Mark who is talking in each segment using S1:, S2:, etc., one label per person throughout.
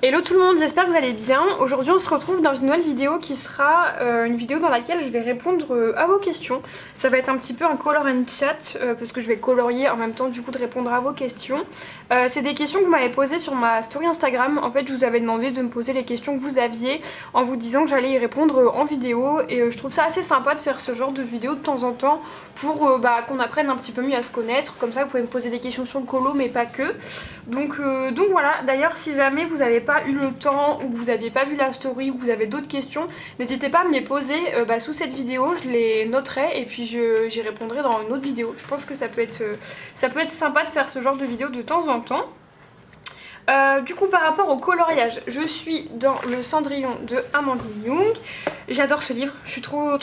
S1: Hello tout le monde, j'espère que vous allez bien. Aujourd'hui on se retrouve dans une nouvelle vidéo qui sera une vidéo dans laquelle je vais répondre à vos questions. Ça va être un petit peu un color and chat parce que je vais colorier en même temps du coup de répondre à vos questions. C'est des questions que vous m'avez posées sur ma story Instagram. En fait je vous avais demandé de me poser les questions que vous aviez en vous disant que j'allais y répondre en vidéo. Et je trouve ça assez sympa de faire ce genre de vidéo de temps en temps pour qu'on apprenne un petit peu mieux à se connaître. Comme ça vous pouvez me poser des questions sur le colo mais pas que. Donc voilà, d'ailleurs si jamais vous n'avez pas eu le temps ou que vous n'aviez pas vu la story ou que vous avez d'autres questions, n'hésitez pas à me les poser sous cette vidéo, je les noterai et puis j'y répondrai dans une autre vidéo. Je pense que ça peut être sympa de faire ce genre de vidéo de temps en temps. Du coup par rapport au coloriage, je suis dans le Cendrillon de Amandine Young. J'adore ce livre, je suis trop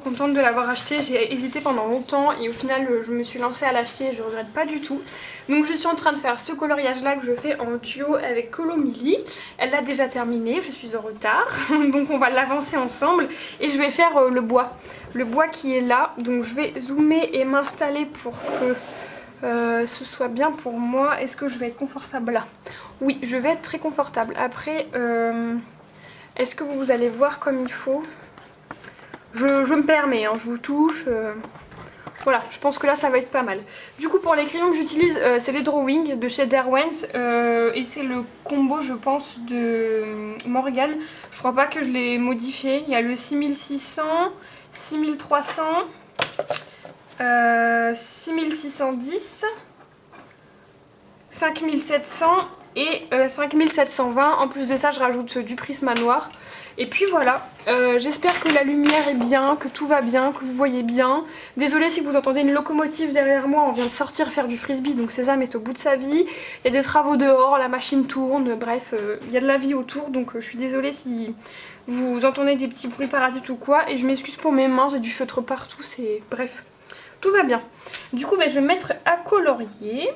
S1: contente de l'avoir acheté. J'ai hésité pendant longtemps et au final je me suis lancée à l'acheter et je regrette pas du tout. Donc je suis en train de faire ce coloriage là que je fais en duo avec Colomili. Elle l'a déjà terminé, je suis en retard donc on va l'avancer ensemble et je vais faire le bois qui est là. Donc je vais zoomer et m'installer pour que ce soit bien pour moi. Est-ce que je vais être confortable là? Oui, je vais être très confortable. Après, est-ce que vous allez voir comme il faut? Je me permets, hein, je vous touche. Voilà, je pense que là ça va être pas mal. Du coup pour les crayons que j'utilise, c'est les Drawing de chez Derwent et c'est le combo je pense de Morgan. Je crois pas que je l'ai modifié. Il y a le 6600, 6300... 6610, 5700 et 5720. En plus de ça je rajoute du prisme noir. Et puis voilà, j'espère que la lumière est bien, que tout va bien, que vous voyez bien. Désolée si vous entendez une locomotive derrière moi, on vient de sortir faire du frisbee, donc Sésame est au bout de sa vie. Il y a des travaux dehors, la machine tourne, bref, il y a de la vie autour, donc je suis désolée si vous entendez des petits bruits parasites ou quoi. Et je m'excuse pour mes mains, j'ai du feutre partout, c'est... bref. Tout va bien. Du coup, je vais me mettre à colorier.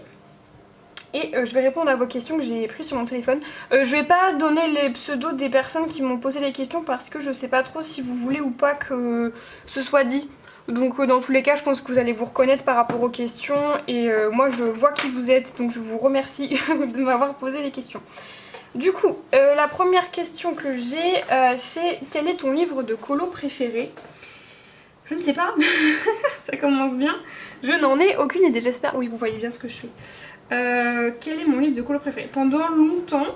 S1: Et je vais répondre à vos questions que j'ai prises sur mon téléphone. Je vais pas donner les pseudos des personnes qui m'ont posé les questions parce que je sais pas trop si vous voulez ou pas que ce soit dit. Donc dans tous les cas, je pense que vous allez vous reconnaître par rapport aux questions. Et moi, je vois qui vous êtes, donc je vous remercie de m'avoir posé les questions. Du coup, la première question que j'ai, c'est quel est ton livre de colo préféré ? Je ne sais pas, ça commence bien. Je n'en ai aucune idée, j'espère. Oui, vous voyez bien ce que je fais. Quel est mon livre de colo préféré? Pendant longtemps,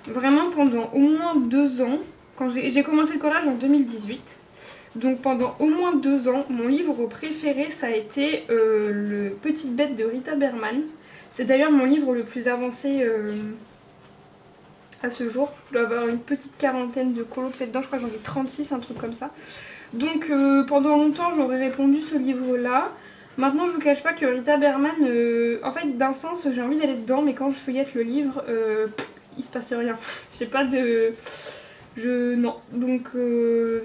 S1: vraiment pendant au moins 2 ans, quand j'ai commencé le collage en 2018, donc pendant au moins 2 ans, mon livre préféré ça a été le Petite Bête de Rita Berman. C'est d'ailleurs mon livre le plus avancé à ce jour. Je dois avoir une petite quarantaine de colos faits dedans, je crois que j'en ai 36, un truc comme ça. Donc pendant longtemps j'aurais répondu ce livre là. Maintenant je vous cache pas que Rita Berman, en fait d'un sens j'ai envie d'aller dedans, mais quand je feuillette le livre, il se passe rien. J'ai pas de... Non. Donc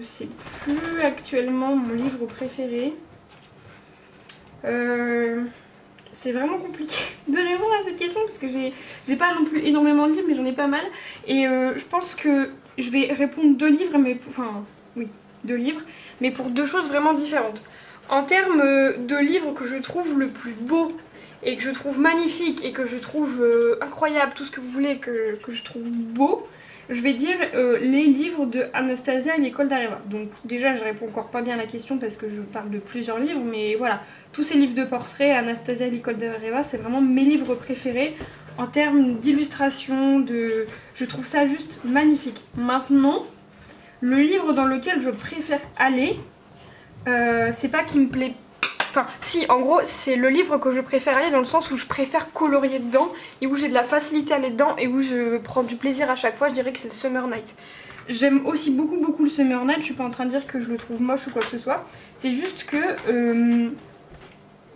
S1: c'est plus actuellement mon livre préféré. C'est vraiment compliqué de répondre à cette question parce que j'ai pas non plus énormément de livres mais j'en ai pas mal. Et je pense que je vais répondre 2 livres, mais enfin oui, 2 livres, mais pour 2 choses vraiment différentes. En termes de livres que je trouve le plus beau et que je trouve magnifique et que je trouve incroyable, tout ce que vous voulez que je trouve beau, je vais dire les livres de Anastasia et l'école d'Areva. Donc déjà je réponds encore pas bien à la question parce que je parle de plusieurs livres, mais voilà, tous ces livres de portraits, Anastasia et l'école d'Areva, c'est vraiment mes livres préférés en termes d'illustration, je trouve ça juste magnifique. Maintenant, le livre dans lequel je préfère aller, c'est pas qu'il me plaît... Enfin, si, en gros, c'est le livre que je préfère aller dans le sens où je préfère colorier dedans et où j'ai de la facilité à aller dedans et où je prends du plaisir à chaque fois, je dirais que c'est le Summer Night. J'aime aussi beaucoup le Summer Night, je suis pas en train de dire que je le trouve moche ou quoi que ce soit. C'est juste que...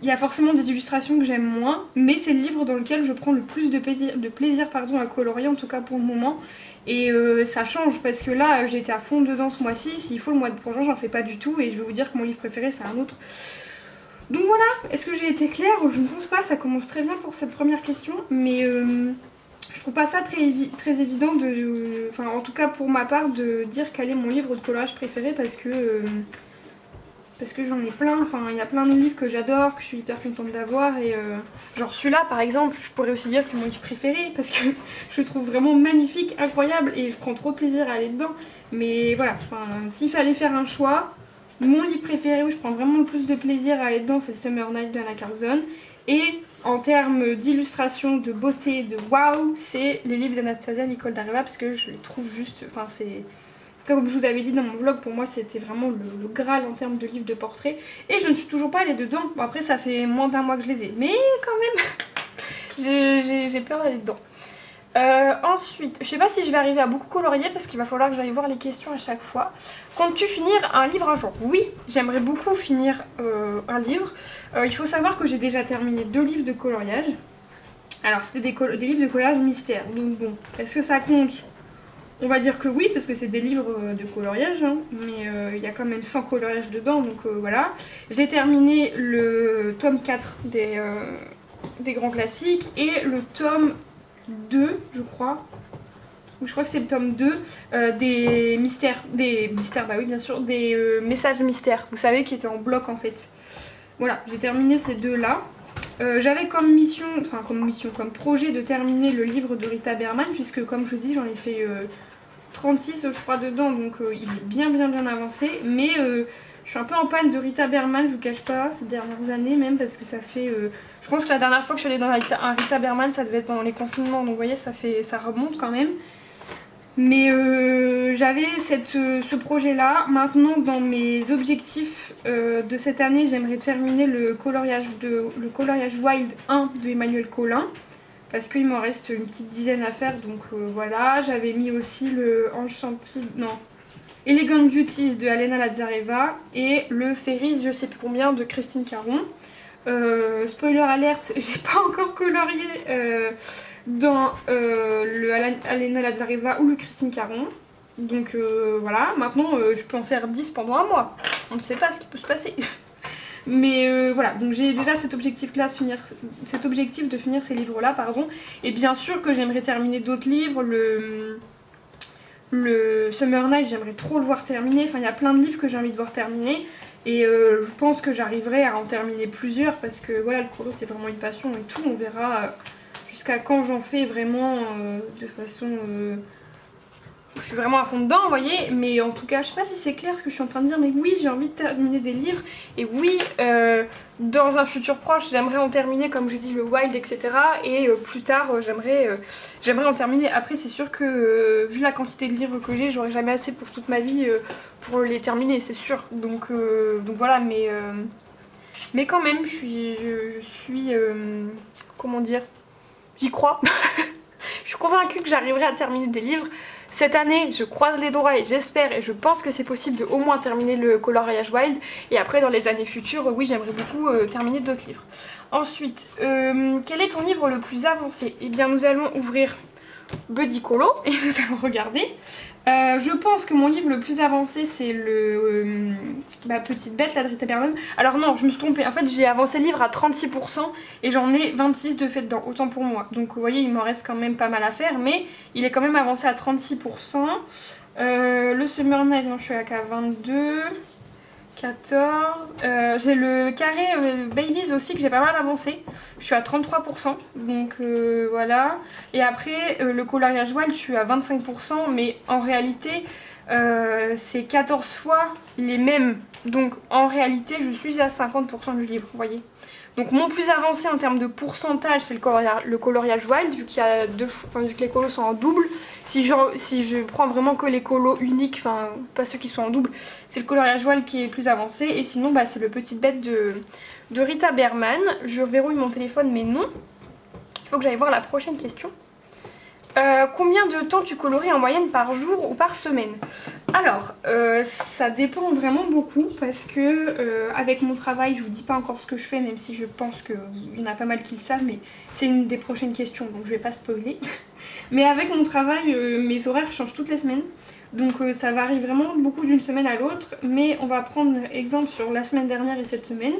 S1: il y a forcément des illustrations que j'aime moins, mais c'est le livre dans lequel je prends le plus de plaisir à colorier, en tout cas pour le moment. Et ça change parce que là j'ai été à fond dedans ce mois-ci, s'il faut le mois de prochain j'en fais pas du tout et je vais vous dire que mon livre préféré c'est un autre. Donc voilà, est-ce que j'ai été claire? Je ne pense pas, ça commence très bien pour cette première question, mais je trouve pas ça très évident enfin en tout cas pour ma part de dire quel est mon livre de coloriage préféré parce que parce que j'en ai plein, enfin il y a plein de livres que j'adore, que je suis hyper contente d'avoir et genre celui-là par exemple, je pourrais aussi dire que c'est mon livre préféré parce que je le trouve vraiment magnifique, incroyable et je prends trop de plaisir à aller dedans. Mais voilà, enfin s'il fallait faire un choix, mon livre préféré où je prends vraiment le plus de plaisir à aller dedans, c'est Summer Night de Anna Carlson. Et en termes d'illustration, de beauté, de waouh, c'est les livres d'Anastasia Nicoldareva parce que je les trouve juste, enfin c'est... Comme je vous avais dit dans mon vlog, pour moi c'était vraiment le Graal en termes de livres de portraits. Et je ne suis toujours pas allée dedans. Bon, après ça fait moins d'un mois que je les ai. Mais quand même, j'ai peur d'aller dedans. Ensuite, je sais pas si je vais arriver à beaucoup colorier parce qu'il va falloir que j'aille voir les questions à chaque fois. Comptes-tu finir un livre un jour? Oui, j'aimerais beaucoup finir un livre. Il faut savoir que j'ai déjà terminé 2 livres de coloriage. Alors c'était des livres de coloriage mystère. Donc bon, est-ce que ça compte? On va dire que oui, parce que c'est des livres de coloriage, hein, mais il y a quand même 100 coloriages dedans, donc voilà. J'ai terminé le tome 4 des grands classiques et le tome 2, je crois. Je crois que c'est le tome 2 des mystères, bah oui bien sûr, des messages mystères, vous savez, qui étaient en bloc en fait. Voilà, j'ai terminé ces deux-là. J'avais comme mission, comme projet de terminer le livre de Rita Berman, puisque comme je vous dis, j'en ai fait 36 je crois dedans, donc il est bien avancé, mais je suis un peu en panne de Rita Berman, je vous cache pas, ces dernières années même, parce que ça fait... je pense que la dernière fois que je suis allée dans un Rita Berman, ça devait être pendant les confinements, donc vous voyez, ça remonte quand même. Mais j'avais ce projet là. Maintenant dans mes objectifs de cette année, j'aimerais terminer le coloriage Wild 1 de Emmanuel Collin, parce qu'il m'en reste une petite dizaine à faire, donc voilà. J'avais mis aussi le Elegant Beauties de Alena Lazareva et le Ferris je sais plus combien de Christine Caron. Spoiler alerte, j'ai pas encore colorié dans le Alena Lazareva ou le Christine Caron. Donc voilà, maintenant je peux en faire 10 pendant un mois. On ne sait pas ce qui peut se passer. Mais voilà, donc j'ai déjà cet objectif-là, cet objectif de finir ces livres-là, pardon. Et bien sûr que j'aimerais terminer d'autres livres, le Summer Night, j'aimerais trop le voir terminer. Enfin, il y a plein de livres que j'ai envie de voir terminer. Et je pense que j'arriverai à en terminer plusieurs parce que voilà, le colo c'est vraiment une passion et tout. On verra jusqu'à quand j'en fais vraiment de façon... je suis vraiment à fond dedans, vous voyez, mais en tout cas, je sais pas si c'est clair ce que je suis en train de dire, mais oui, j'ai envie de terminer des livres, et oui, dans un futur proche, j'aimerais en terminer, comme j'ai dit, le Wild, etc. Et plus tard, j'aimerais en terminer. Après, c'est sûr que, vu la quantité de livres que j'ai, j'aurais jamais assez pour toute ma vie pour les terminer, c'est sûr. Donc voilà, mais quand même, je suis comment dire, j'y crois. Je suis convaincue que j'arriverai à terminer des livres. Cette année, je croise les doigts et j'espère et je pense que c'est possible de au moins terminer le coloriage Wild. Et après, dans les années futures, oui, j'aimerais beaucoup terminer d'autres livres. Ensuite, quel est ton livre le plus avancé? Eh bien, nous allons ouvrir Buddy Colo et nous allons regarder. Je pense que mon livre le plus avancé c'est le Petite Bête, la de Rita Berman. Alors non, je me suis trompée, en fait j'ai avancé le livre à 36% et j'en ai 26 de fait dedans, autant pour moi. Donc vous voyez, il m'en reste quand même pas mal à faire, mais il est quand même avancé à 36%. Le Summer Night, non, je suis à 22... 14, j'ai le carré Babies aussi que j'ai pas mal avancé, je suis à 33%, donc voilà. Et après le coloriage Wild, je suis à 25%, mais en réalité c'est 14 fois les mêmes, donc en réalité je suis à 50% du livre, vous voyez. Donc mon plus avancé en termes de pourcentage c'est le coloriage Wild, vu qu'il y a vu que les colos sont en double. Si je prends vraiment que les colos uniques, enfin pas ceux qui sont en double, c'est le coloriage Wild qui est plus avancé. Et sinon c'est le Petite Bête de Rita Berman. Je verrouille mon téléphone mais non. Il faut que j'aille voir la prochaine question. Combien de temps tu colories en moyenne par jour ou par semaine? Alors, ça dépend vraiment beaucoup parce que avec mon travail, je vous dis pas encore ce que je fais, même si je pense qu'il y en a pas mal qui le savent, mais c'est une des prochaines questions, donc je vais pas spoiler. Mais avec mon travail, mes horaires changent toutes les semaines, donc ça varie vraiment beaucoup d'une semaine à l'autre, mais on va prendre exemple sur la semaine dernière et cette semaine.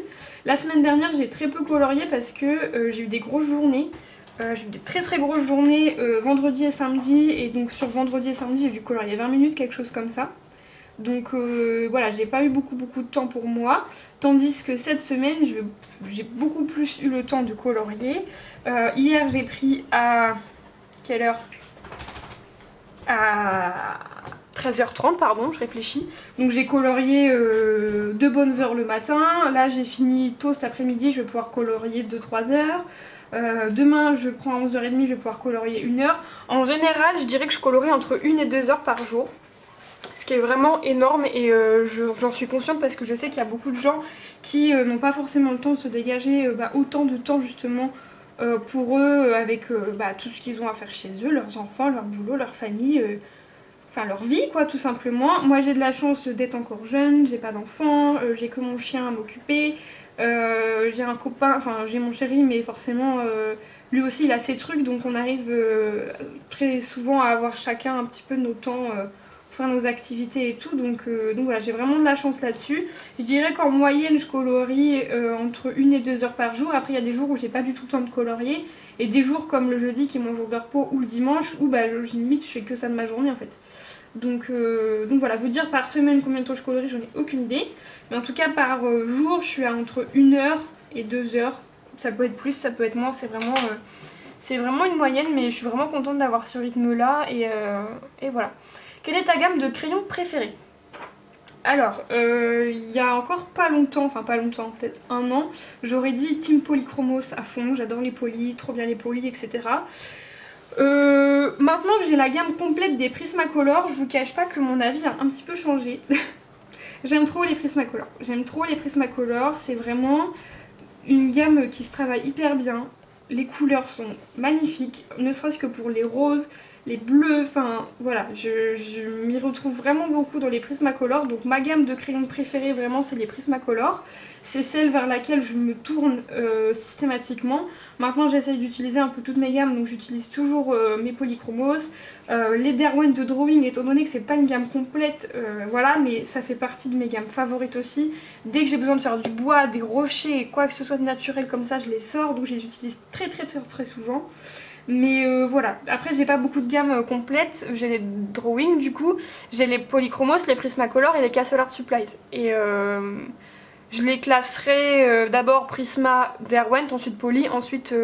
S1: La semaine dernière, j'ai très peu colorié parce que j'ai eu des grosses journées. J'ai eu des très grosses journées vendredi et samedi, et donc sur vendredi et samedi j'ai dû colorier 20 minutes, quelque chose comme ça. Donc voilà, j'ai pas eu beaucoup de temps pour moi. Tandis que cette semaine, j'ai beaucoup plus eu le temps de colorier. Hier, j'ai pris à... quelle heure? À 13h30, pardon, je réfléchis. Donc j'ai colorié 2 bonnes heures le matin. Là, j'ai fini tôt cet après-midi, je vais pouvoir colorier 2-3 heures. Demain, je prends à 11h30, je vais pouvoir colorier 1 heure. En général, je dirais que je colorie entre 1 et 2 heures par jour. Ce qui est vraiment énorme et j'en suis consciente parce que je sais qu'il y a beaucoup de gens qui n'ont pas forcément le temps de se dégager autant de temps justement pour eux avec tout ce qu'ils ont à faire chez eux, leurs enfants, leur boulot, leur famille, enfin leur vie quoi tout simplement. Moi j'ai de la chance d'être encore jeune, j'ai pas d'enfant, j'ai que mon chien à m'occuper, j'ai un copain, enfin j'ai mon chéri mais forcément lui aussi il a ses trucs donc on arrive très souvent à avoir chacun un petit peu nos temps faire nos activités et tout, donc voilà, j'ai vraiment de la chance là-dessus. Je dirais qu'en moyenne je colorie entre 1 et 2 heures par jour. Après il y a des jours où j'ai pas du tout le temps de colorier et des jours comme le jeudi qui est mon jour de repos ou le dimanche où limite je fais que ça de ma journée en fait. Donc voilà, vous dire par semaine combien de temps je colorie, j'en ai aucune idée. Mais en tout cas par jour je suis à entre 1 heure et 2 heures. Ça peut être plus, ça peut être moins, c'est vraiment une moyenne mais je suis vraiment contente d'avoir ce rythme là et voilà. Quelle est ta gamme de crayons préférée? Alors, il y a encore pas longtemps, enfin pas longtemps, peut-être 1 an, j'aurais dit Team Polychromos à fond, j'adore les polis, trop bien les polis, etc. Maintenant que j'ai la gamme complète des Prismacolor, je vous cache pas que mon avis a un petit peu changé. J'aime trop les Prismacolor, c'est vraiment une gamme qui se travaille hyper bien, les couleurs sont magnifiques, ne serait-ce que pour les roses, les bleus, enfin voilà, je m'y retrouve vraiment beaucoup dans les Prismacolor. Donc ma gamme de crayons préférée vraiment c'est les Prismacolor. C'est celle vers laquelle je me tourne systématiquement. Maintenant j'essaye d'utiliser un peu toutes mes gammes, donc j'utilise toujours mes Polychromos. Les Derwent de Drawing, étant donné que c'est pas une gamme complète, voilà, mais ça fait partie de mes gammes favorites aussi. Dès que j'ai besoin de faire du bois, des rochers, quoi que ce soit de naturel comme ça, je les sors, donc je les utilise très souvent. Mais voilà, après j'ai pas beaucoup de gamme complète, j'ai les Drawing du coup, j'ai les Polychromos, les Prismacolor et les Castle Art Supplies. Et je les classerai d'abord Prisma, Derwent, ensuite Poly, ensuite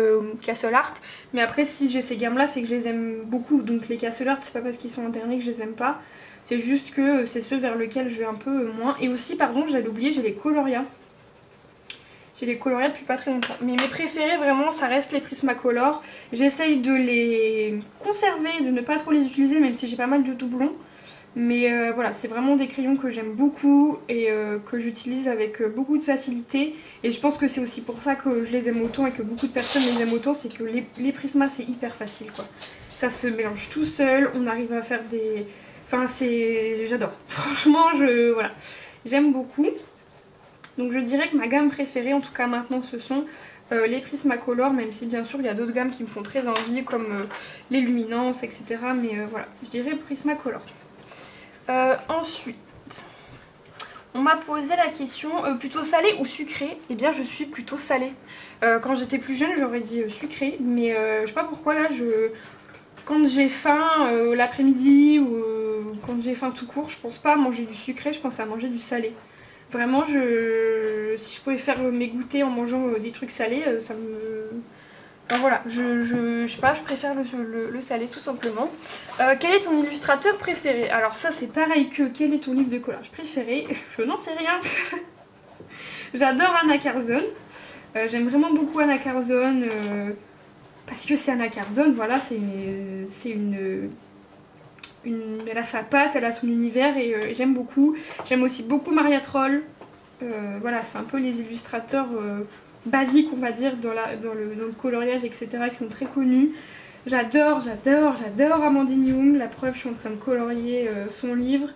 S1: Castle Art. Mais après si j'ai ces gammes là c'est que je les aime beaucoup, donc les Castle Art c'est pas parce qu'ils sont en dernier que je les aime pas. C'est juste que c'est ceux vers lesquels je vais un peu moins. Et aussi pardon j'allais oublier, j'ai les Coloria. J'ai les Coloria depuis pas très longtemps. Mais mes préférés vraiment ça reste les Prismacolor. J'essaye de les conserver, de ne pas trop les utiliser même si j'ai pas mal de doublons. Mais voilà, c'est vraiment des crayons que j'aime beaucoup et que j'utilise avec beaucoup de facilité. Et je pense que c'est aussi pour ça que je les aime autant et que beaucoup de personnes les aiment autant. C'est que les Prismas c'est hyper facile quoi. Ça se mélange tout seul, on arrive à faire des... Enfin c'est... J'adore. Franchement voilà, j'aime beaucoup. Donc je dirais que ma gamme préférée, en tout cas maintenant, ce sont les Prismacolor, même si bien sûr il y a d'autres gammes qui me font très envie, comme les Luminance, etc. Mais voilà, je dirais Prismacolor. Ensuite, on m'a posé la question, plutôt salé ou sucré? Eh bien je suis plutôt salée. Quand j'étais plus jeune j'aurais dit sucré, mais je sais pas pourquoi là, quand j'ai faim l'après-midi ou quand j'ai faim tout court, je pense pas à manger du sucré, je pense à manger du salé. Vraiment, si je pouvais faire mes goûters en mangeant des trucs salés, ça me... Enfin voilà, je sais pas, je préfère le salé tout simplement. Quel est ton illustrateur préféré? Alors ça c'est pareil que quel est ton livre de collage préféré? Je n'en sais rien. J'adore Anna Carzon. J'aime vraiment beaucoup Anna Carzon parce que c'est Anna Carzon, voilà, elle a sa patte, elle a son univers et j'aime beaucoup. J'aime aussi beaucoup Maria Troll. Voilà, c'est un peu les illustrateurs basiques, on va dire, dans le coloriage, etc., qui sont très connus. J'adore Amandine Young. La preuve, je suis en train de colorier son livre.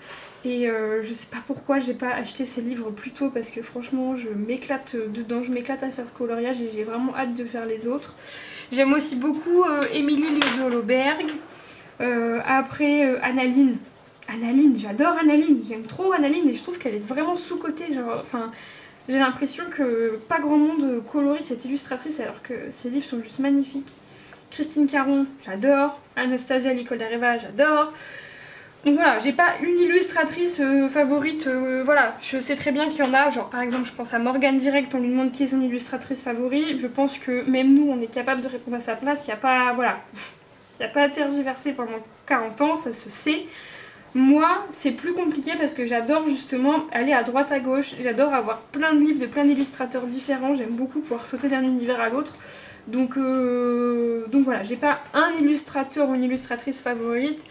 S1: Et je sais pas pourquoi j'ai pas acheté ses livres plus tôt parce que franchement, je m'éclate dedans. Je m'éclate à faire ce coloriage et j'ai vraiment hâte de faire les autres. J'aime aussi beaucoup Émilie Léodoe-Loberg. Après Annaline, j'adore Annaline, j'aime trop Annaline et je trouve qu'elle est vraiment sous-cotée, genre, enfin, j'ai l'impression que pas grand monde colorie cette illustratrice alors que ses livres sont juste magnifiques. Christine Caron, j'adore. Anastasia Nicole d'Areva, j'adore. Donc voilà, j'ai pas une illustratrice favorite, voilà, je sais très bien qu'il y en a, genre par exemple je pense à Morgane Direct, on lui demande qui est son illustratrice favorite, je pense que même nous on est capable de répondre à sa place, il n'y a pas, voilà, il n'y a pas à tergiverser pendant 40 ans, ça se sait. Moi c'est plus compliqué parce que j'adore justement aller à droite à gauche, j'adore avoir plein de livres de plein d'illustrateurs différents, j'aime beaucoup pouvoir sauter d'un univers à l'autre. Donc voilà, j'ai pas un illustrateur ou une illustratrice favorite.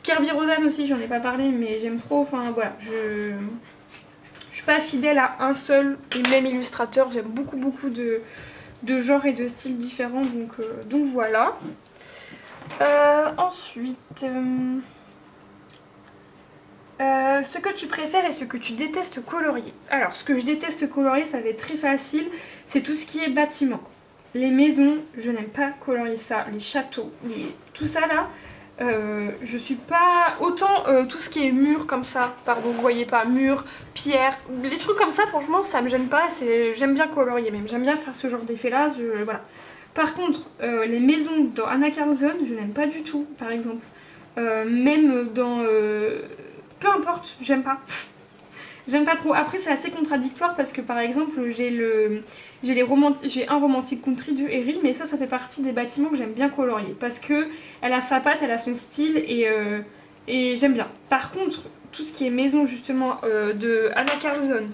S1: Kirby Rosanne aussi, j'en ai pas parlé, mais j'aime trop, enfin voilà, je suis pas fidèle à un seul et même illustrateur, j'aime beaucoup de genres et de styles différents, donc voilà. Ensuite, ce que tu préfères et ce que tu détestes colorier. Alors, ce que je déteste colorier, ça va être très facile, c'est tout ce qui est bâtiment. Les maisons, je n'aime pas colorier ça, les châteaux, tout ça là. Je suis pas... Autant tout ce qui est mur comme ça, pardon vous voyez pas, mur, pierre, les trucs comme ça franchement ça me gêne pas, j'aime bien colorier même, j'aime bien faire ce genre d'effet là, voilà. Par contre les maisons dans Anna Carlson je n'aime pas du tout par exemple, même dans... peu importe, j'aime pas. J'aime pas trop. Après c'est assez contradictoire parce que par exemple j'ai un romantique country de Erie, mais ça fait partie des bâtiments que j'aime bien colorier parce que elle a sa patte, elle a son style et j'aime bien. Par contre tout ce qui est maison justement de Anna Carlson,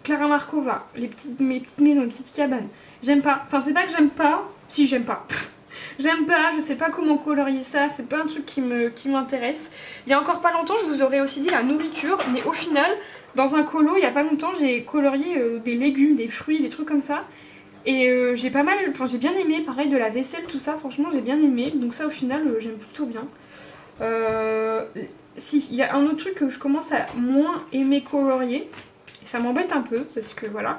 S1: Clara Markova, mes petites maisons, les petites cabanes, j'aime pas. Enfin c'est pas que j'aime pas, si j'aime pas. J'aime pas, je sais pas comment colorier ça, c'est pas un truc qui m'intéresse. Il y a encore pas longtemps, je vous aurais aussi dit la nourriture, mais au final, dans un colo, il y a pas longtemps, j'ai colorié des légumes, des fruits, des trucs comme ça. Et j'ai pas mal, enfin j'ai bien aimé, pareil de la vaisselle, tout ça, franchement j'ai bien aimé. Donc ça au final, j'aime plutôt bien. Si, il y a un autre truc que je commence à moins aimer colorier, et ça m'embête un peu, parce que voilà,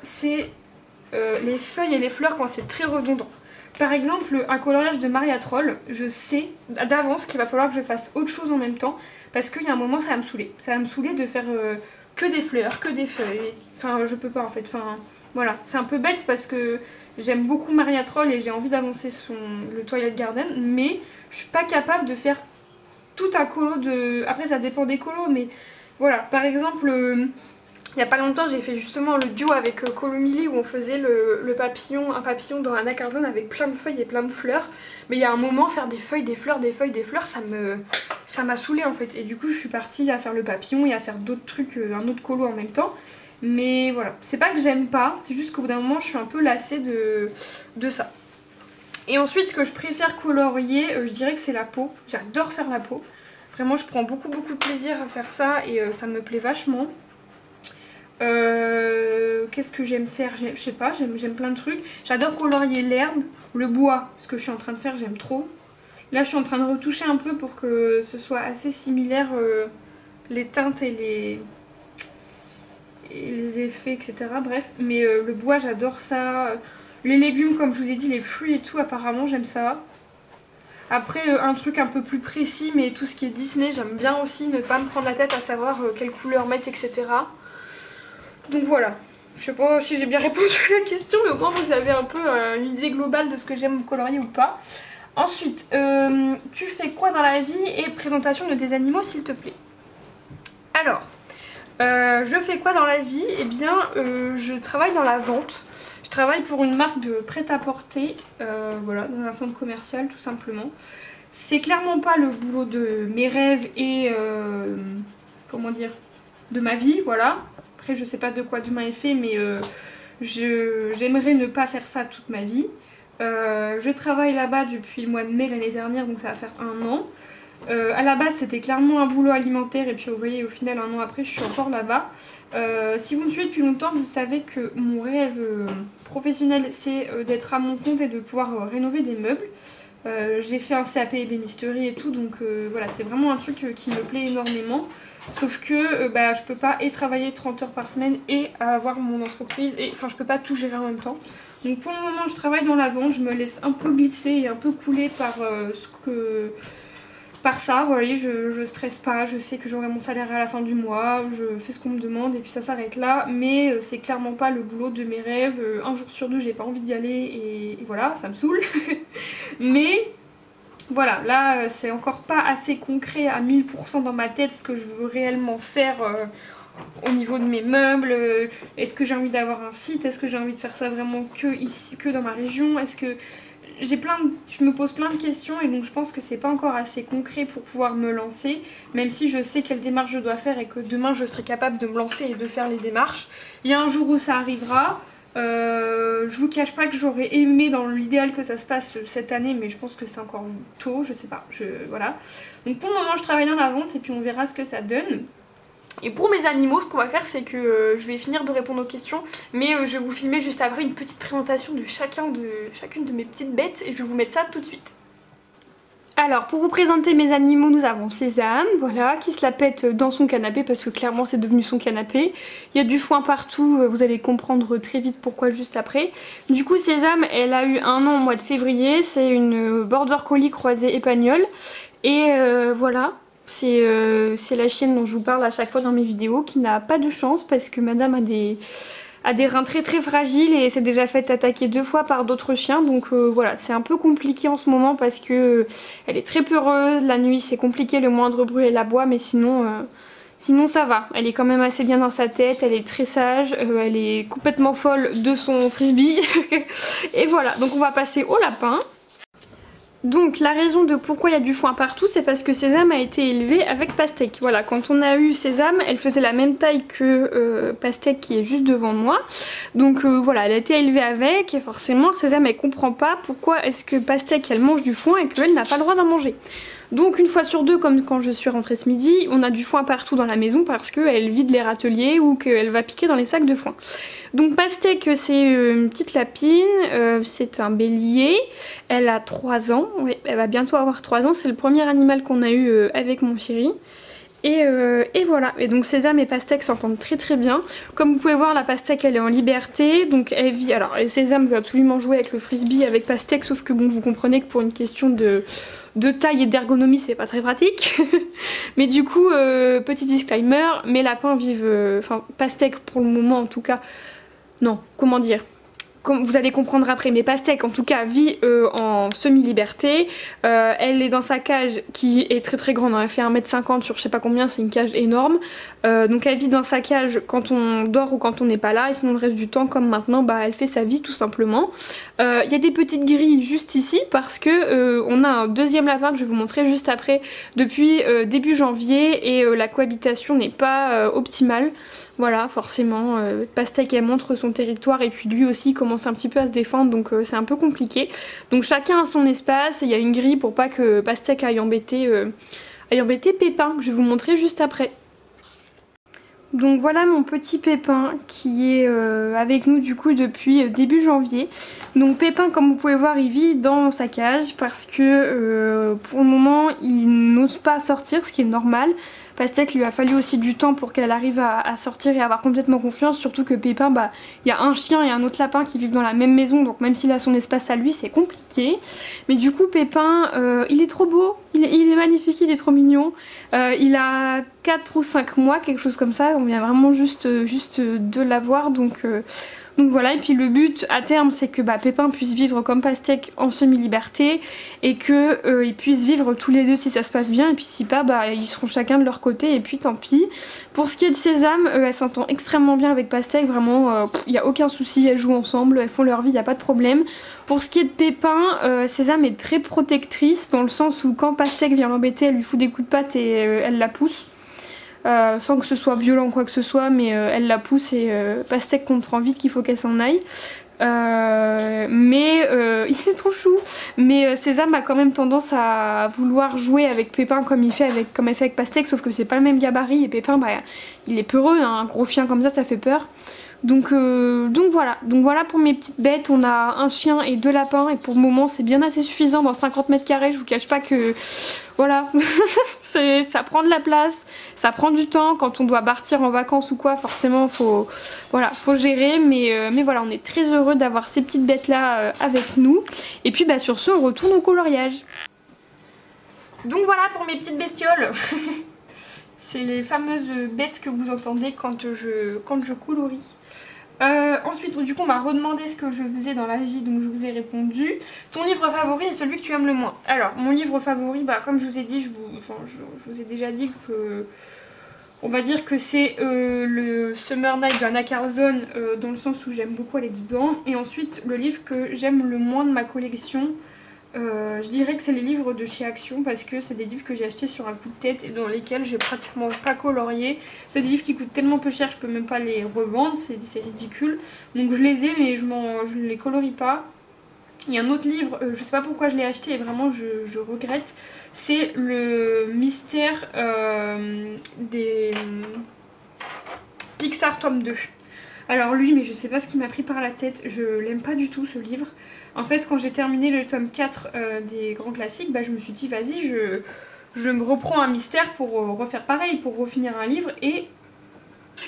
S1: c'est les feuilles et les fleurs quand c'est très redondant. Par exemple, un coloriage de Maria Troll, je sais d'avance qu'il va falloir que je fasse autre chose en même temps parce qu'il y a un moment ça va me saouler. Ça va me saouler de faire que des fleurs, que des feuilles. Enfin, je peux pas en fait. Enfin, voilà. C'est un peu bête parce que j'aime beaucoup Maria Troll et j'ai envie d'avancer le Twilight Garden, mais je suis pas capable de faire tout un colo de... Après, ça dépend des colos, mais voilà. Par exemple... il n'y a pas longtemps j'ai fait justement le duo avec Colomili où on faisait un papillon dans Anna Carlson avec plein de feuilles et plein de fleurs. Mais il y a un moment faire des feuilles, des fleurs, des feuilles, des fleurs, ça m'a saoulée en fait. Et du coup je suis partie à faire le papillon et à faire d'autres trucs, un autre colo en même temps. Mais voilà, c'est pas que j'aime pas, c'est juste qu'au bout d'un moment je suis un peu lassée de ça. Et ensuite ce que je préfère colorier, je dirais que c'est la peau. J'adore faire la peau. Vraiment je prends beaucoup de plaisir à faire ça et ça me plaît vachement. Qu'est-ce que j'aime faire? Je sais pas, j'aime plein de trucs. J'adore colorier l'herbe, le bois, ce que je suis en train de faire, j'aime trop. Là je suis en train de retoucher un peu pour que ce soit assez similaire, les teintes et les effets, etc. Bref, mais le bois j'adore ça. Les légumes comme je vous ai dit, les fruits et tout, apparemment j'aime ça. Après un truc un peu plus précis, mais tout ce qui est Disney j'aime bien aussi, ne pas me prendre la tête à savoir quelle couleur mettre, etc. Donc voilà, je sais pas si j'ai bien répondu à la question, mais au moins vous avez un peu une idée globale de ce que j'aime colorier ou pas. Ensuite, tu fais quoi dans la vie et présentation de tes animaux s'il te plaît. Alors, je fais quoi dans la vie? Eh bien, je travaille dans la vente. Je travaille pour une marque de prêt-à-porter, voilà, dans un centre commercial tout simplement. C'est clairement pas le boulot de mes rêves et, comment dire, de ma vie, voilà. Après je sais pas de quoi demain est fait, mais j'aimerais ne pas faire ça toute ma vie. Je travaille là-bas depuis le mois de mai l'année dernière, donc ça va faire 1 an. À la base c'était clairement un boulot alimentaire et puis vous voyez au final 1 an après je suis encore là-bas. Si vous me suivez depuis longtemps vous savez que mon rêve professionnel c'est d'être à mon compte et de pouvoir rénover des meubles. J'ai fait un CAP ébénisterie et tout, donc voilà, c'est vraiment un truc qui me plaît énormément. Sauf que je peux pas et travailler 30 heures par semaine et avoir mon entreprise, et enfin je peux pas tout gérer en même temps. Donc pour le moment je travaille dans la vente, je me laisse un peu glisser et un peu couler par ça, vous voyez, je stresse pas, je sais que j'aurai mon salaire à la fin du mois, je fais ce qu'on me demande et puis ça s'arrête là, mais c'est clairement pas le boulot de mes rêves. Un jour sur deux j'ai pas envie d'y aller et voilà, ça me saoule. Mais Voilà, là c'est encore pas assez concret à 1000% dans ma tête ce que je veux réellement faire au niveau de mes meubles. Est-ce que j'ai envie d'avoir un site? Est-ce que j'ai envie de faire ça vraiment que ici, que dans ma région? Est-ce que je me pose plein de questions et donc je pense que c'est pas encore assez concret pour pouvoir me lancer, même si je sais quelle démarche je dois faire et que demain je serai capable de me lancer et de faire les démarches. Il y a un jour où ça arrivera. Je vous cache pas que j'aurais aimé dans l'idéal que ça se passe cette année, mais je pense que c'est encore tôt, je sais pas, voilà. Donc pour le moment je travaille dans la vente et puis on verra ce que ça donne. Et pour mes animaux, ce qu'on va faire, c'est que je vais finir de répondre aux questions, mais je vais vous filmer juste après une petite présentation de chacune de mes petites bêtes et je vais vous mettre ça tout de suite. Alors pour vous présenter mes animaux, nous avons Sésame, voilà, qui se la pète dans son canapé parce que clairement c'est devenu son canapé. Il y a du foin partout, vous allez comprendre très vite pourquoi juste après. Du coup Sésame, elle a eu 1 an au mois de février, c'est une border collie croisée épagnole. Et voilà, c'est la chienne dont je vous parle à chaque fois dans mes vidéos, qui n'a pas de chance parce que madame a des reins très très fragiles et s'est déjà fait attaquer 2 fois par d'autres chiens, donc voilà, c'est un peu compliqué en ce moment parce que elle est très peureuse, la nuit c'est compliqué, le moindre bruit elle aboie, mais sinon ça va, elle est quand même assez bien dans sa tête, elle est très sage, elle est complètement folle de son frisbee et voilà, donc on va passer au lapin. Donc la raison de pourquoi il y a du foin partout, c'est parce que Sésame a été élevée avec Pastèque. Voilà, quand on a eu Sésame, elle faisait la même taille que Pastèque qui est juste devant moi. Donc voilà, elle a été élevée avec et forcément Sésame elle comprend pas pourquoi est-ce que Pastèque elle mange du foin et qu'elle n'a pas le droit d'en manger. Donc une fois sur deux, comme quand je suis rentrée ce midi, on a du foin partout dans la maison parce qu'elle vide les râteliers ou qu'elle va piquer dans les sacs de foin. Donc Pastèque, c'est une petite lapine, c'est un bélier, elle a 3 ans, oui, elle va bientôt avoir 3 ans, c'est le premier animal qu'on a eu avec mon chéri. Et voilà, et donc Sésame et Pastèque s'entendent très très bien. Comme vous pouvez voir, la Pastèque elle est en liberté, donc elle vit, alors Sésame veut absolument jouer avec le frisbee avec Pastèque, sauf que bon, vous comprenez que pour une question de taille et d'ergonomie c'est pas très pratique. Mais du coup, petit disclaimer, mes lapins vivent, enfin Pastèque pour le moment en tout cas, non, comment dire, comme vous allez comprendre après, mais Pastèque en tout cas vit en semi-liberté. Elle est dans sa cage qui est très très grande, hein. Elle fait 1m50 sur je sais pas combien, c'est une cage énorme. Donc elle vit dans sa cage quand on dort ou quand on n'est pas là, et sinon le reste du temps comme maintenant, bah elle fait sa vie tout simplement. Il y a des petites grilles juste ici parce que on a un deuxième lapin que je vais vous montrer juste après depuis début janvier, et la cohabitation n'est pas optimale. Voilà, forcément, Pastèque elle montre son territoire et puis lui aussi commence un petit peu à se défendre, donc c'est un peu compliqué. Donc chacun a son espace et il y a une grille pour pas que Pastèque aille embêter Pépin, que je vais vous montrer juste après. Donc voilà mon petit Pépin qui est avec nous du coup depuis début janvier. Donc Pépin, comme vous pouvez voir, il vit dans sa cage parce que pour le moment il n'ose pas sortir, ce qui est normal. Pastèque lui a fallu aussi du temps pour qu'elle arrive à sortir et avoir complètement confiance, surtout que Pépin, bah il y a un chien et un autre lapin qui vivent dans la même maison, donc même s'il a son espace à lui c'est compliqué. Mais du coup Pépin, il est trop beau, il est magnifique, il est trop mignon. Il a 4 ou 5 mois, quelque chose comme ça, on vient vraiment juste de l'avoir, donc voilà. Et puis le but à terme c'est que Pépin puisse vivre comme Pastèque en semi-liberté et qu'ils puissent vivre tous les deux si ça se passe bien, et puis si pas, ils seront chacun de leur côté et puis tant pis. Pour ce qui est de Sésame, elle s'entend extrêmement bien avec Pastèque, vraiment il n'y a aucun souci, elles jouent ensemble, elles font leur vie, il n'y a pas de problème. Pour ce qui est de Pépin, Sésame est très protectrice dans le sens où quand Pastèque vient l'embêter, elle lui fout des coups de patte et elle la pousse. Sans que ce soit violent ou quoi que ce soit, mais elle la pousse et Pastèque comprend vite qu'il faut qu'elle s'en aille. Il est trop chou. Mais Sésame a quand même tendance à vouloir jouer avec Pépin comme elle fait avec Pastèque, sauf que c'est pas le même gabarit, et Pépin il est peureux, hein, un gros chien comme ça fait peur. Donc voilà pour mes petites bêtes. On a un chien et 2 lapins et pour le moment c'est bien assez suffisant dans 50 mètres carrés. Je vous cache pas que voilà ça prend de la place, ça prend du temps quand on doit partir en vacances ou quoi, forcément faut gérer, mais voilà, on est très heureux d'avoir ces petites bêtes là avec nous. Et puis sur ce on retourne au coloriage. Donc voilà pour mes petites bestioles. C'est les fameuses bêtes que vous entendez quand je colorie. Ensuite, du coup, on m'a redemandé ce que je faisais dans la vie, donc je vous ai répondu. Ton livre favori est celui que tu aimes le moins. Alors, mon livre favori, bah, comme je vous ai dit, je vous ai déjà dit que... On va dire que c'est le Summer Night de Anna Carlson, dans le sens où j'aime beaucoup aller dedans. Et ensuite, le livre que j'aime le moins de ma collection, je dirais que c'est les livres de chez Action, parce que c'est des livres que j'ai achetés sur un coup de tête et dans lesquels j'ai pratiquement pas colorié. C'est des livres qui coûtent tellement peu cher, je peux même pas les revendre, c'est ridicule. Donc je les ai mais je ne les colorie pas. Il y a un autre livre, je sais pas pourquoi je l'ai acheté et vraiment je regrette. C'est le mystère des Pixar tome 2. Alors lui, mais je sais pas ce qui m'a pris par la tête, je l'aime pas du tout ce livre. En fait, quand j'ai terminé le tome 4 des grands classiques, bah, je me suis dit vas-y, je me reprends un mystère pour refaire pareil, pour refinir un livre. Et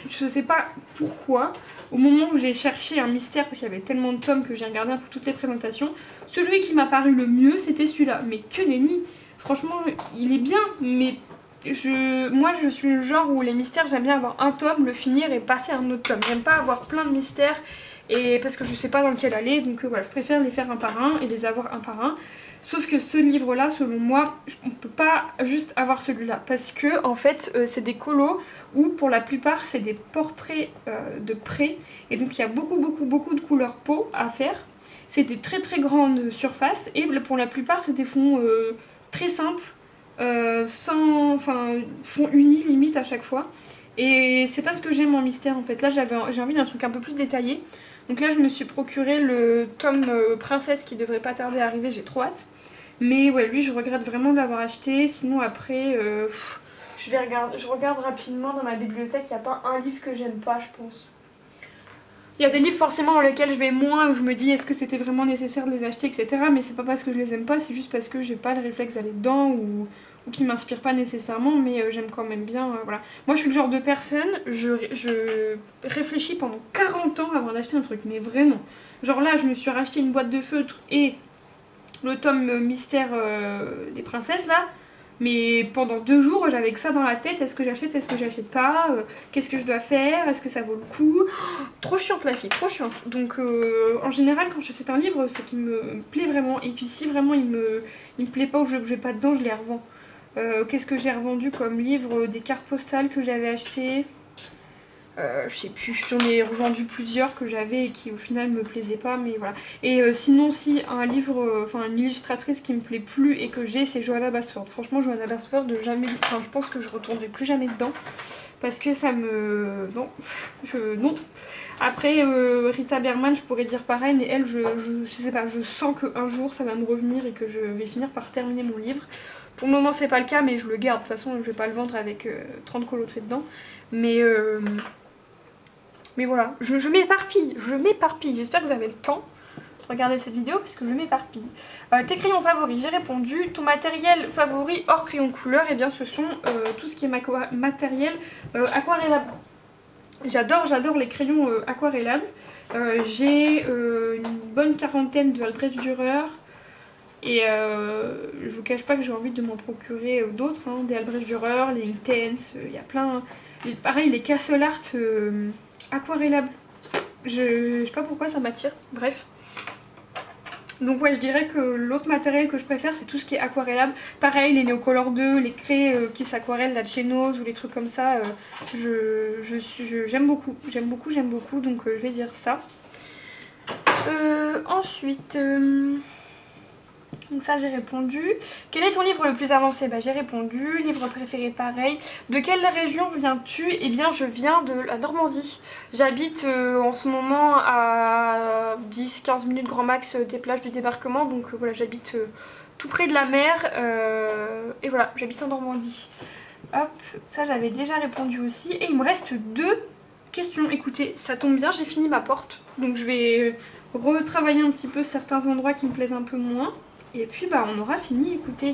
S1: je sais pas pourquoi, au moment où j'ai cherché un mystère, parce qu'il y avait tellement de tomes que j'ai regardé un peu toutes les présentations, celui qui m'a paru le mieux c'était celui-là. Mais que nenni, franchement il est bien, mais moi je suis le genre où les mystères j'aime bien avoir un tome, le finir et passer à un autre tome. J'aime pas avoir plein de mystères et parce que je sais pas dans lequel aller, donc voilà, je préfère les faire un par un et les avoir un par un. Sauf que ce livre là, selon moi, on peut pas juste avoir celui-là parce que en fait c'est des colos où pour la plupart c'est des portraits de près et donc il y a beaucoup de couleurs peau à faire. C'est des très grandes surfaces et pour la plupart c'est des fonds très simples, sans, enfin, fonds unis limite à chaque fois. Et c'est pas ce que j'aime en mystère en fait. Là j'ai envie d'un truc un peu plus détaillé. Donc là je me suis procuré le tome princesse qui devrait pas tarder à arriver, j'ai trop hâte. Mais ouais, lui je regrette vraiment de l'avoir acheté. Sinon après je regarde rapidement dans ma bibliothèque, il n'y a pas un livre que j'aime pas je pense. Il y a des livres forcément dans lesquels je vais moins, où je me dis est-ce que c'était vraiment nécessaire de les acheter, etc. Mais c'est pas parce que je les aime pas, c'est juste parce que j'ai pas le réflexe d'aller dedans ou qui m'inspire pas nécessairement, mais j'aime quand même bien, voilà. Moi je suis le genre de personne, je réfléchis pendant 40 ans avant d'acheter un truc, mais vraiment. Genre là je me suis racheté une boîte de feutres et le tome mystère des princesses là. Mais pendant 2 jours, j'avais que ça dans la tête. Est-ce que j'achète, est-ce que j'achète pas, qu'est-ce que je dois faire, est-ce que ça vaut le coup. Trop chiante la fille, trop chiante. Donc en général, quand j'achète un livre, c'est qu'il me plaît vraiment. Et puis si vraiment il me plaît pas ou je vais pas dedans, je les revends. Qu'est-ce que j'ai revendu comme livre? Des cartes postales que j'avais achetées. Je sais plus, j'en ai revendu plusieurs que j'avais et qui au final me plaisaient pas, mais voilà. Et sinon si un livre, enfin une illustratrice qui me plaît plus et que j'ai, c'est Johanna Basford. Franchement Johanna Basford, jamais, enfin je pense que je retournerai plus jamais dedans parce que ça me... non, non. Après Rita Berman, je pourrais dire pareil, mais elle, je sais pas, je sens qu'un jour ça va me revenir et que je vais finir par terminer mon livre. Pour le moment c'est pas le cas, mais je le garde, de toute façon je vais pas le vendre avec 30 colos de fait dedans. Mais voilà, je m'éparpille, j'espère que vous avez le temps de regarder cette vidéo parce que je m'éparpille. Tes crayons favoris, j'ai répondu. Ton matériel favori hors crayon couleur, et eh bien ce sont tout ce qui est matériel aquarellable. J'adore les crayons aquarellables. J'ai une bonne quarantaine de Albrecht Dürer. Et je vous cache pas que j'ai envie de m'en procurer d'autres, hein, des Albrecht Dürer, les Intense, il y a plein. Pareil, les Castle Art aquarellables. Je sais pas pourquoi ça m'attire, bref. Donc ouais, je dirais que l'autre matériel que je préfère c'est tout ce qui est aquarellable. Pareil, les Neocolor 2, les craies qui s'aquarellent, la Chenos ou les trucs comme ça, j'aime beaucoup, donc je vais dire ça. Ensuite... donc ça j'ai répondu. Quel est ton livre le plus avancé? Bah j'ai répondu. Livre préféré pareil. De quelle région viens-tu? Eh bien je viens de la Normandie. J'habite en ce moment à 10-15 minutes grand max des plages du débarquement. Donc voilà, j'habite tout près de la mer. Et voilà, j'habite en Normandie. Hop, ça j'avais déjà répondu aussi. Et il me reste 2 questions. Écoutez, ça tombe bien, j'ai fini ma porte. Donc je vais retravailler un petit peu certains endroits qui me plaisent un peu moins. Et puis bah on aura fini, écoutez.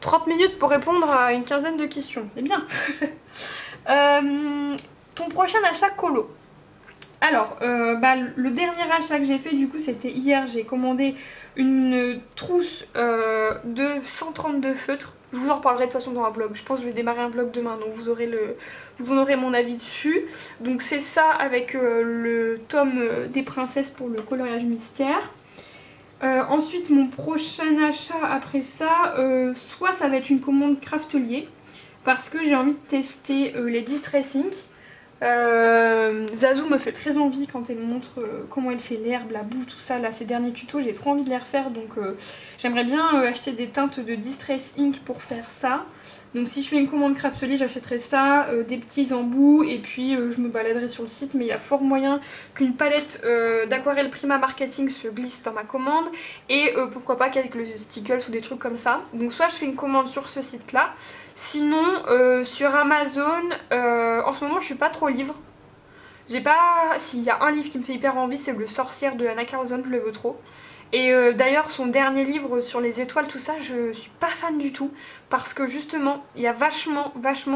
S1: 30 minutes pour répondre à une quinzaine de questions, c'est bien. Ton prochain achat colo. Alors, le dernier achat que j'ai fait du coup c'était hier, j'ai commandé une trousse de 132 feutres. Je vous en reparlerai de toute façon dans un vlog, je pense que je vais démarrer un vlog demain donc vous aurez mon avis dessus. Donc c'est ça avec le tome des princesses pour le coloriage mystère. Ensuite mon prochain achat après ça, soit ça va être une commande Craftelier parce que j'ai envie de tester les Distress Ink. Zazou me fait très envie quand elle montre comment elle fait l'herbe, la boue, tout ça, là ces derniers tutos, j'ai trop envie de les refaire donc j'aimerais bien acheter des teintes de Distress Ink pour faire ça. Donc si je fais une commande Craftelier j'achèterai ça, des petits embouts et puis je me baladerai sur le site, mais il y a fort moyen qu'une palette d'aquarelle Prima Marketing se glisse dans ma commande et pourquoi pas quelques stickers ou des trucs comme ça. Donc soit je fais une commande sur ce site là, sinon sur Amazon, en ce moment je suis pas trop livre. J'ai pas... S'il y a un livre qui me fait hyper envie c'est Le Sorcière de Anna Carlson, je le veux trop. Et d'ailleurs son dernier livre sur les étoiles, tout ça, je suis pas fan du tout. Parce que justement, il y a vachement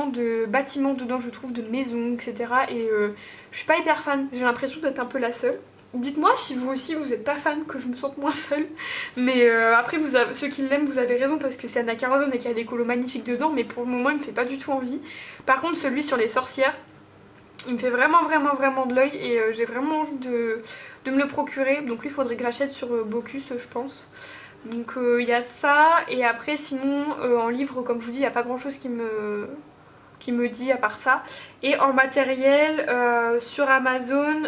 S1: de bâtiments dedans, je trouve, de maisons, etc. Et je suis pas hyper fan, j'ai l'impression d'être un peu la seule. Dites-moi si vous aussi vous êtes pas fan, que je me sente moins seule. Mais après ceux qui l'aiment vous avez raison parce que c'est Anna Carlson et qu'il y a des colos magnifiques dedans. Mais pour le moment il me fait pas du tout envie. Par contre celui sur les sorcières, il me fait vraiment de l'œil et j'ai vraiment envie de me le procurer. Donc lui il faudrait que j'achète sur Bocuse je pense. Donc il y a ça et après sinon en livre comme je vous dis il n'y a pas grand chose qui me dit à part ça. Et en matériel sur Amazon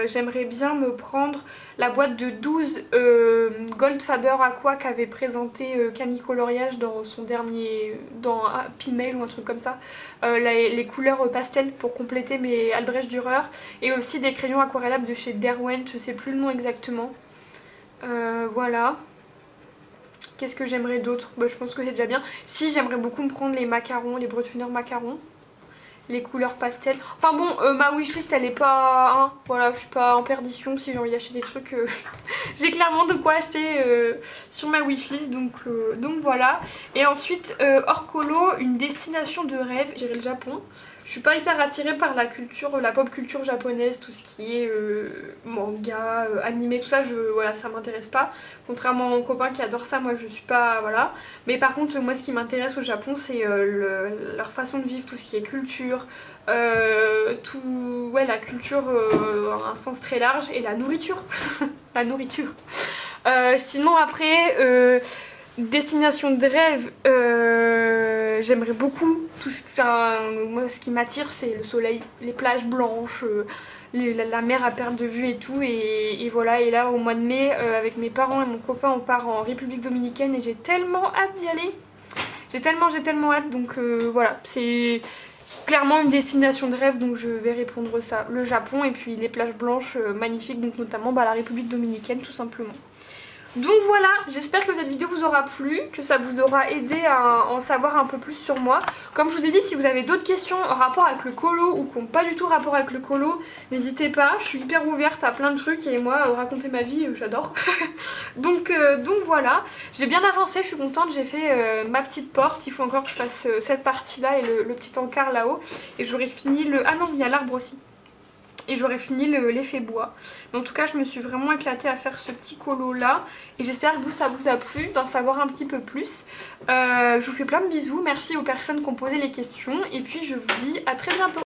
S1: j'aimerais bien me prendre la boîte de 12 Gold Faber Aqua qu'avait présenté Camille Coloriage dans son dernier, dans Happy Mail ou un truc comme ça, les couleurs pastel pour compléter mes Albrecht Dürer et aussi des crayons aquarellables de chez Derwent, je sais plus le nom exactement. Voilà. Qu'est-ce que j'aimerais d'autre? Je pense que c'est déjà bien. Si, j'aimerais beaucoup me prendre les macarons, les Bretonneur macarons. Les couleurs pastel. Enfin bon, ma wishlist elle est pas... Hein, voilà, je suis pas en perdition si j'ai envie d'acheter des trucs. J'ai clairement de quoi acheter sur ma wishlist, donc voilà. Et ensuite, hors colo, une destination de rêve, j'irai le Japon. Je suis pas hyper attirée par la culture, la pop culture japonaise, tout ce qui est manga, animé, tout ça, voilà, ça m'intéresse pas. Contrairement à mon copain qui adore ça, moi je suis pas, voilà. Mais par contre, moi ce qui m'intéresse au Japon, c'est leur façon de vivre, tout ce qui est culture, ouais, la culture en un sens très large, et la nourriture. La nourriture. Sinon après... destination de rêve, j'aimerais beaucoup tout ce, moi ce qui m'attire c'est le soleil, les plages blanches, la mer à perte de vue et tout et voilà. Et là au mois de mai avec mes parents et mon copain on part en République Dominicaine et j'ai tellement hâte d'y aller, j'ai tellement hâte donc voilà, c'est clairement une destination de rêve donc je vais répondre ça, le Japon et puis les plages blanches magnifiques donc notamment la République Dominicaine tout simplement. Donc voilà, j'espère que cette vidéo vous aura plu, que ça vous aura aidé à en savoir un peu plus sur moi. Comme je vous ai dit, si vous avez d'autres questions en rapport avec le colo ou qui n'ont pas du tout rapport avec le colo, n'hésitez pas, je suis hyper ouverte à plein de trucs et moi, raconter ma vie, j'adore. donc voilà, j'ai bien avancé, je suis contente, j'ai fait ma petite porte, il faut encore que je fasse cette partie-là et le petit encart là-haut. Et j'aurai fini le... Ah non, il y a l'arbre aussi. Et j'aurais fini l'effet bois. Mais en tout cas je me suis vraiment éclatée à faire ce petit colo là. Et j'espère que ça vous a plu d'en savoir un petit peu plus. Je vous fais plein de bisous. Merci aux personnes qui ont posé les questions. Et puis je vous dis à très bientôt.